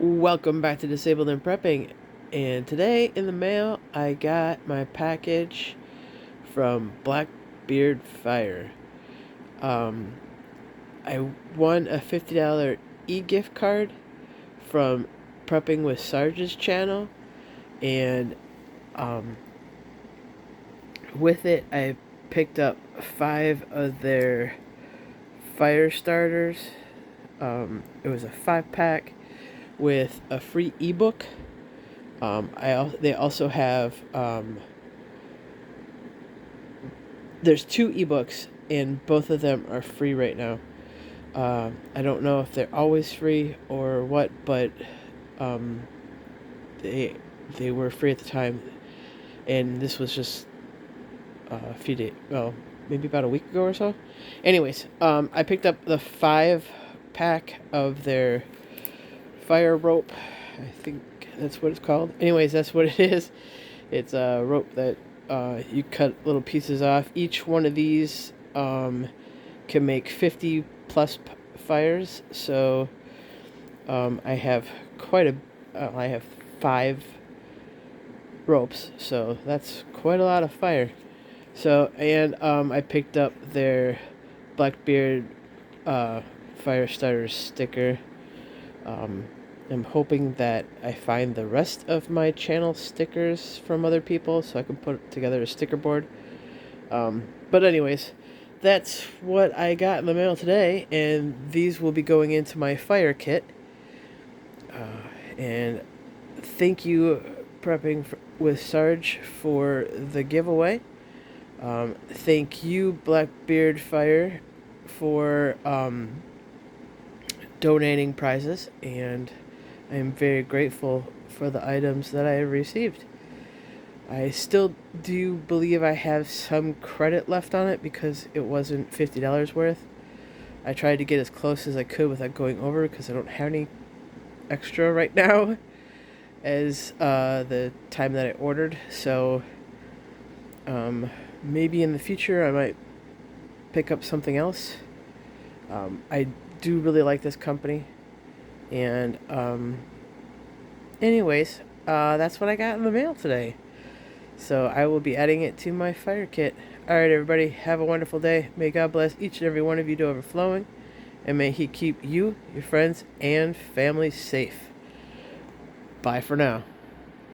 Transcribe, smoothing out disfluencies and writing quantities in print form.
Welcome back to Disabled and Prepping, and today in the mail I got my package from Blackbeard Fire. I won a $50 e-gift card from Prepping with Sarge's channel, and with it I picked up 5 of their fire starters. It was a 5-pack with a free ebook. They also have there's 2 ebooks and both of them are free right now. I don't know if they're always free or what, but they were free at the time, and this was just a few days, well, maybe about a week ago or so. Anyways, I picked up the 5-pack of their fire rope. I think that's what it's called. Anyways, that's what it is. It's a rope that you cut little pieces off. Each one of these can make 50 plus fires. So I have I have 5 ropes, so that's quite a lot of fire. So, and I picked up their Blackbeard fire starter sticker. I'm hoping that I find the rest of my channel stickers from other people so I can put together a sticker board. But anyways, that's what I got in the mail today, and these will be going into my fire kit. And thank you, Prepping with Sarge, for the giveaway. Thank you, Blackbeard Fire, for donating prizes, and I am very grateful for the items that I received. I still do believe I have some credit left on it because it wasn't $50 worth. I tried to get as close as I could without going over because I don't have any extra right now as the time that I ordered. So maybe in the future I might pick up something else. I do really like this company. And anyways, that's what I got in the mail today. So I will be adding it to my fire kit. Alright, everybody, have a wonderful day. May God bless each and every one of you to overflowing, and may He keep you, your friends, and family safe. Bye for now.